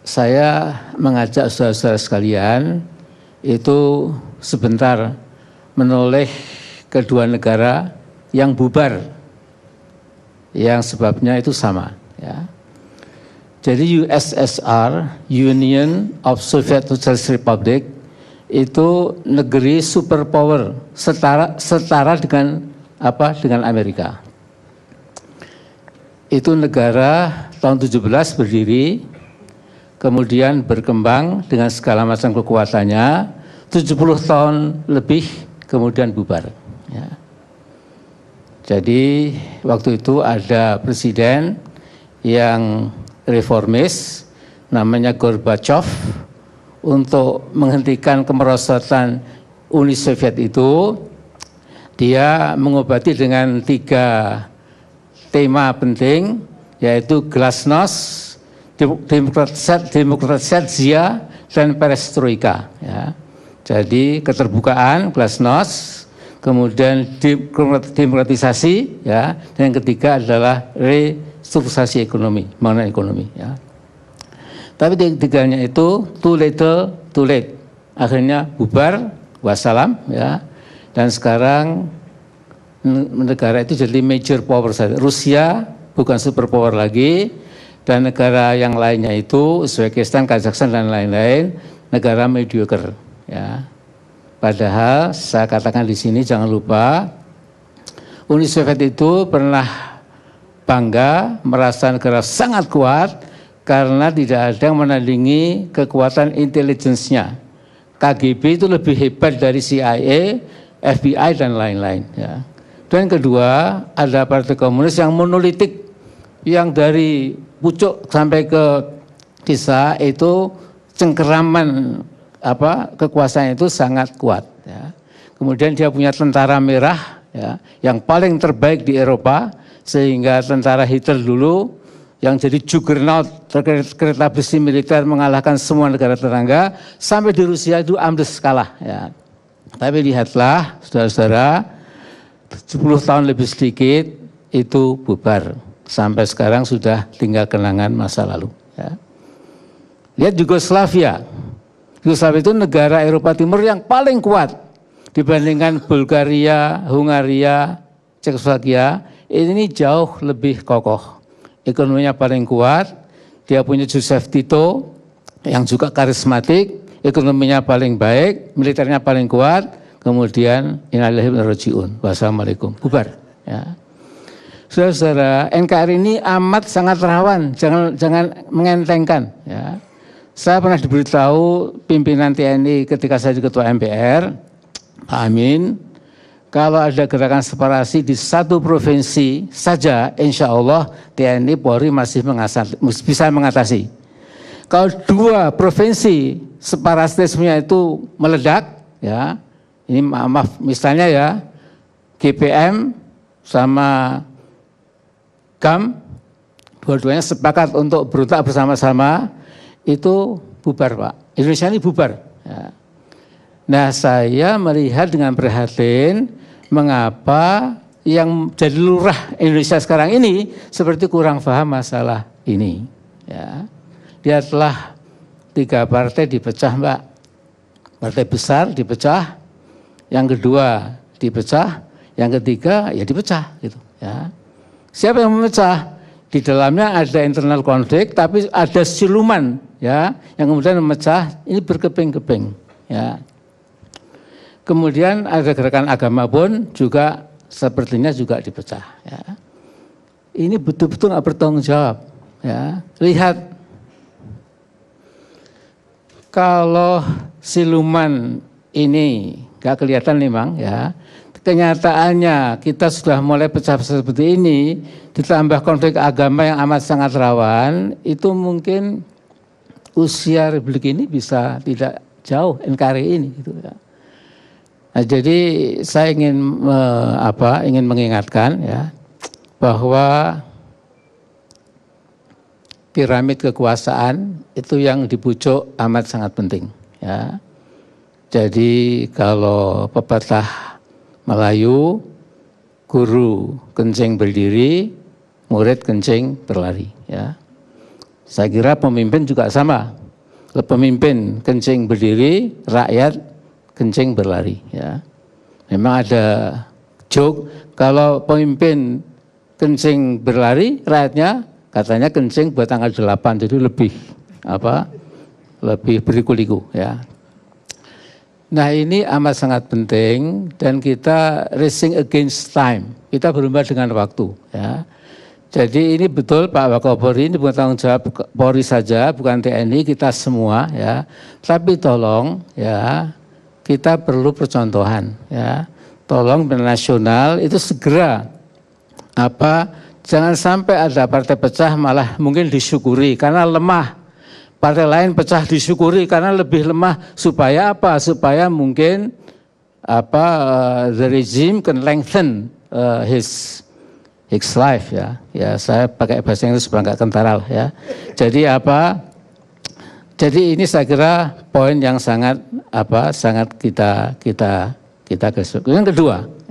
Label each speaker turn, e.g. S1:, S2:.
S1: saya mengajak saudara-saudara sekalian itu sebentar menoleh kedua negara yang bubar, yang sebabnya itu sama. Ya. Jadi USSR, Union of Soviet Socialist Republic, itu negeri superpower setara dengan apa? Dengan Amerika. Itu negara tahun 17 berdiri, kemudian berkembang dengan segala macam kekuatannya, 70 tahun lebih kemudian bubar. Ya. Jadi waktu itu ada presiden yang reformis, namanya Gorbachev, untuk menghentikan kemerosotan Uni Soviet itu. Dia mengobati dengan 3 tema penting, yaitu glasnost, demokratisasi, dan perestroika. Ya. Jadi keterbukaan, glasnost, kemudian demokratisasi, ya, dan yang ketiga adalah restrukturisasi ekonomi, pembangunan ekonomi. Ya. Tapi tiganya itu too little, too late. Akhirnya bubar, wassalam, ya. Dan sekarang negara itu jadi major power saja. Rusia bukan superpower lagi, dan negara yang lainnya itu Uzbekistan, Kazakhstan dan lain-lain negara mediocre. Ya. Padahal saya katakan di sini jangan lupa Uni Soviet itu pernah bangga merasa negara sangat kuat karena tidak ada yang menandingi kekuatan intelijensinya. KGB itu lebih hebat dari CIA, FBI dan lain-lain. Ya. Dan kedua, ada partai komunis yang monolitik, yang dari pucuk sampai ke desa itu cengkeraman kekuasaan itu sangat kuat. Ya. Kemudian dia punya tentara merah, ya, yang paling terbaik di Eropa, sehingga tentara Hitler dulu yang jadi juggernaut kereta besi militer mengalahkan semua negara tetangga, sampai di Rusia itu ambles kalah. Ya. Tapi lihatlah saudara-saudara, 70 tahun lebih sedikit itu bubar. Sampai sekarang sudah tinggal kenangan masa lalu. Ya. Lihat Yugoslavia. Yugoslavia itu negara Eropa Timur yang paling kuat dibandingkan Bulgaria, Hungaria, Cekoslovakia. Ini jauh lebih kokoh. Ekonominya paling kuat. Dia punya Joseph Tito yang juga karismatik. Ekonominya paling baik, militernya paling kuat. Kemudian innalillahi wa inna ilaihi raji'un. Wassalamualaikum. Bubar. Ya. Saudara-saudara, NKRI ini amat sangat rawan, jangan mengentengkan. Ya. Saya pernah diberitahu pimpinan TNI ketika saya jadi ketua MPR, Pak Amin, kalau ada gerakan separasi di satu provinsi saja, insya Allah TNI Polri masih bisa mengatasi. Kalau 2 provinsi separatismenya itu meledak, ya, ini maaf misalnya ya, GPM sama GAM, dua-duanya sepakat untuk berontak bersama-sama, itu bubar Pak. Indonesia ini bubar. Ya. Nah saya melihat dengan prihatin mengapa yang jadi lurah Indonesia sekarang ini seperti kurang paham masalah ini. Ya. Lihatlah 3 partai dipecah Mbak. Partai besar dipecah, yang kedua dipecah, yang ketiga ya dipecah gitu. Ya. Siapa yang memecah? Di dalamnya ada internal konflik, tapi ada siluman, ya, yang kemudian memecah. Ini berkeping-keping, ya. Kemudian ada gerakan agama pun juga sepertinya juga dipecah. Ya. Ini betul-betul nggak bertanggung jawab. Ya. Lihat, kalau siluman ini nggak kelihatan memang, ya. Kenyataannya kita sudah mulai pecah seperti ini, ditambah konflik agama yang amat sangat rawan, itu mungkin usia Republik ini bisa tidak jauh NKRI ini. Gitu ya. Nah, jadi saya ingin mengingatkan ya bahwa piramid kekuasaan itu yang di pucuk amat sangat penting. Ya. Jadi kalau pepatah Melayu, guru kencing berdiri, murid kencing berlari. Ya. Saya kira pemimpin juga sama. Kalau pemimpin kencing berdiri, rakyat kencing berlari. Ya. Memang ada joke, kalau pemimpin kencing berlari, rakyatnya katanya kencing buat tanggal 8, jadi lebih berliku-liku. Ya. Nah ini amat sangat penting dan kita racing against time, kita berlomba dengan waktu. Ya. Jadi ini betul Pak Wakapolri, ini bukan tanggung jawab Polri saja, bukan TNI, kita semua ya. Tapi tolong ya, kita perlu percontohan ya. Tolong nasional itu segera jangan sampai ada partai pecah malah mungkin disyukuri karena lemah. Partai lain pecah disyukuri karena lebih lemah supaya apa? Supaya mungkin the regime can lengthen his life ya. Ya saya pakai bahasa Inggris supaya nggak kental ya. Jadi Jadi ini saya kira poin yang sangat kita garis. Yang kedua.